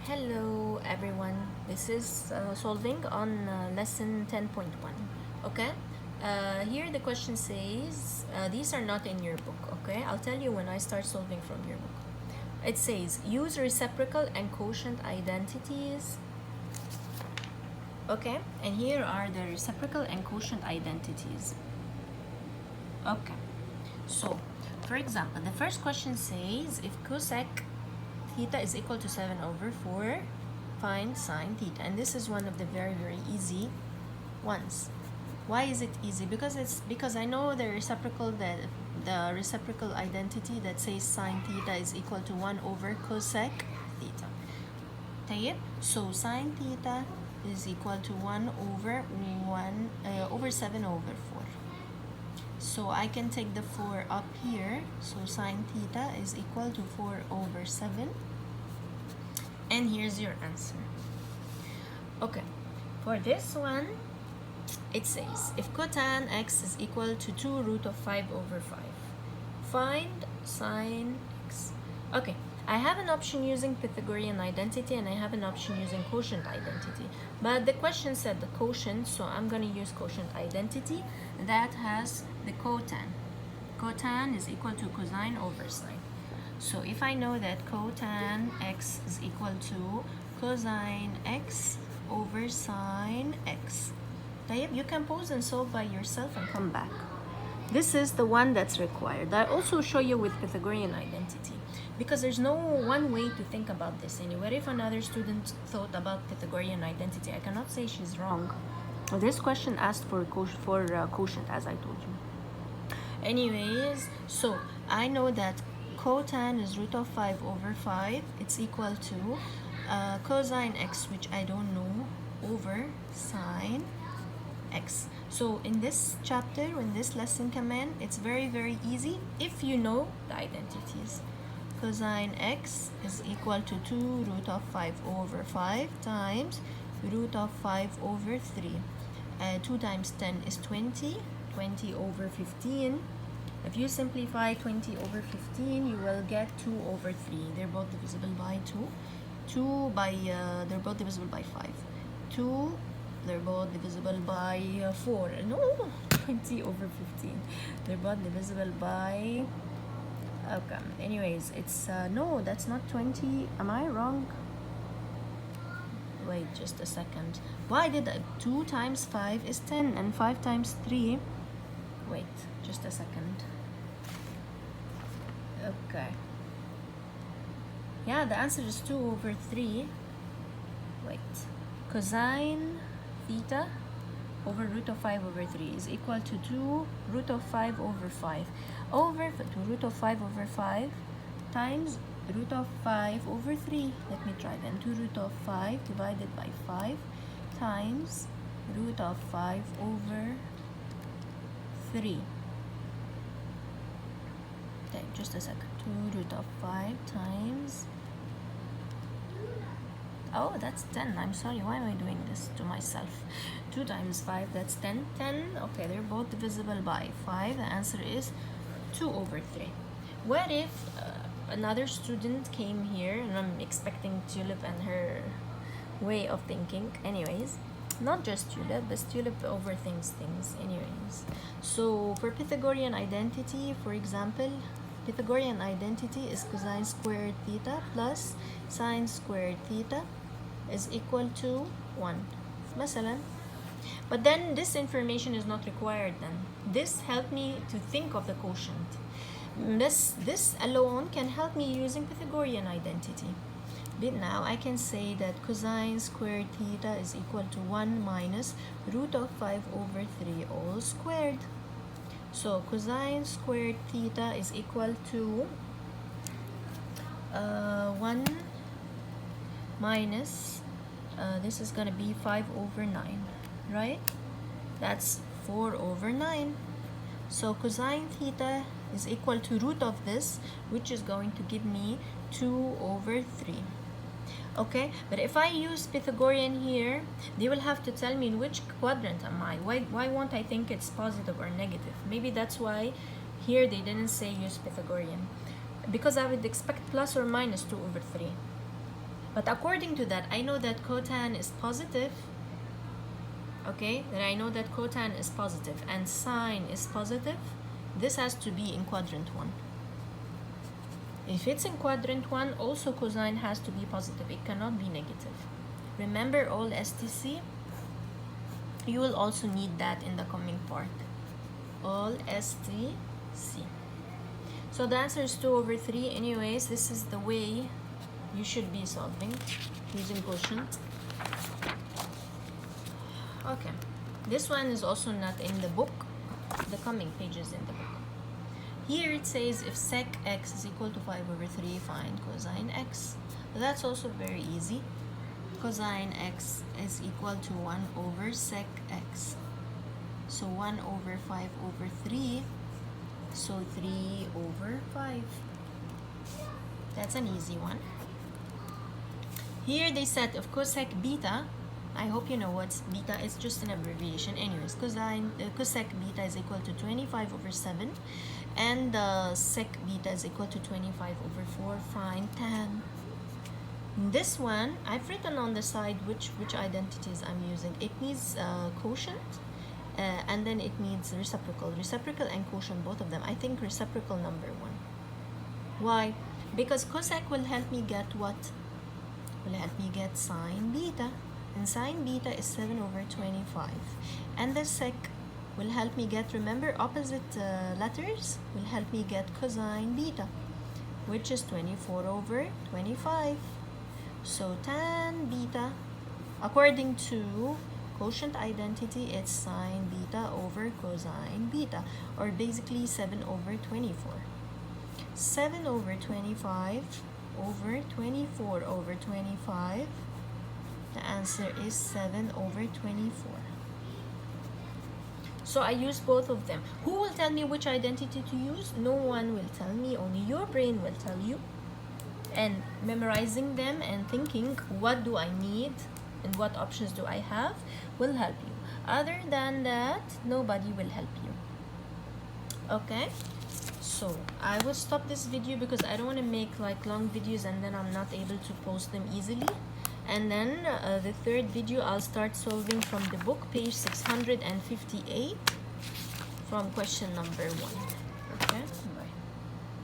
Hello everyone, this is solving on lesson 10.1. Okay, here the question says these are not in your book. Okay, I'll tell you when I start solving from your book. It says use reciprocal and quotient identities. Okay, and here are the reciprocal and quotient identities. Okay, so for example, the first question says if cosec theta is equal to 7/4, find sine theta. And this is one of the very easy ones. Why is it easy? Because I know the reciprocal identity that says sine theta is equal to 1/cosec theta. طيب, so sine theta is equal to 1/7/4. So I can take the 4 up here. So sine theta is equal to 4/7. And here's your answer. Okay, for this one, it says if cotan x is equal to 2√5/5, find sine x. Okay, I have an option using Pythagorean identity and I have an option using quotient identity. But the question said the quotient, so I'm going to use quotient identity that has the cotan. Cotan is equal to cosine over sine. So if I know that cotan x is equal to cosine x over sine x, you can pause and solve by yourself and come back. This is the one that's required. I also show you with Pythagorean identity because there's no one way to think about this anywhere. If another student thought about Pythagorean identity, I cannot say she's wrong. This question asked for quotient, as I told you. Anyways, so I know that cotan is √5/5. It's equal to cosine x, which I don't know, over sine x. So in this chapter, when this lesson come in, it's very easy if you know the identities. Cosine x is equal to 2√5/5 times √5/3. 2 times 10 is 20. 20/15. If you simplify 20/15, you will get 2/3. They're both divisible by 2. They're both divisible by 5. 2, they're both divisible by 4. No, 20/15. They're both divisible by... Okay, anyways, it's... no, that's not 20. Am I wrong? Wait, just a second. Why did 2 times 5 is 10 and 5 times 3... Wait, just a second. Okay. Yeah, the answer is 2/3. Wait. Cosine theta over √5/3 is equal to 2√5/5 over 2√5/5 times √5/3. Let me try then. 2√5 divided by 5 times √5/3. Okay, just a second. 2√5 times... Oh, that's 10. I'm sorry. Why am I doing this to myself? 2 times 5, that's 10. 10. Okay, they're both divisible by 5. The answer is 2/3. What if another student came here, and I'm expecting Tulip and her way of thinking. Anyways, not just Tulip, but Tulip overthinks things. Anyways, so for Pythagorean identity, for example, Pythagorean identity is cosine squared theta plus sine squared theta is equal to 1. Masalan. But then this information is not required then. This helped me to think of the quotient. This alone can help me using Pythagorean identity. But now I can say that cosine squared theta is equal to 1 minus √5/3 all squared. So cosine squared theta is equal to 1 minus, this is going to be 5/9, right? That's 4/9. So cosine theta is equal to root of this, which is going to give me 2/3. Okay, but if I use Pythagorean here, they will have to tell me in which quadrant am I. Why won't I think it's positive or negative? Maybe that's why here they didn't say use Pythagorean, because I would expect plus or minus 2/3. But according to that, I know that cotan is positive. Okay, then I know that cotan is positive and sine is positive. This has to be in quadrant 1. If it's in quadrant 1, also cosine has to be positive. It cannot be negative. Remember all STC? You will also need that in the coming part. All STC. So the answer is 2/3. Anyways, this is the way you should be solving using quotient. Okay, this one is also not in the book, the coming pages in the book. Here it says if sec x is equal to 5/3, find cosine x. That's also very easy. Cosine x is equal to 1/sec x. So 1/5/3, so 3/5. That's an easy one. Here they said if cosec beta, I hope you know what beta is, just an abbreviation. Anyways, cosec beta is equal to 25/7 and sec beta is equal to 25/4. Find tan. This one, I've written on the side which identities I'm using. It needs quotient and then it needs reciprocal. Reciprocal and quotient, both of them. I think reciprocal number 1. Why? Because cosec will help me get what? Will help me get sine beta. And sine beta is 7/25. And the sec will help me get, remember, opposite letters will help me get cosine beta, which is 24/25. So tan beta, according to quotient identity, it's sine beta over cosine beta, or basically 7/24. 7/25 over 24/25. The answer is 7/24. So I use both of them. Who will tell me which identity to use? No one will tell me, only your brain will tell you. And memorizing them and thinking what do I need and what options do I have will help you. Other than that, nobody will help you. Okay? So I will stop this video because I don't want to make like long videos and then I'm not able to post them easily. And then the third video, I'll start solving from the book, page 658, from question number 1.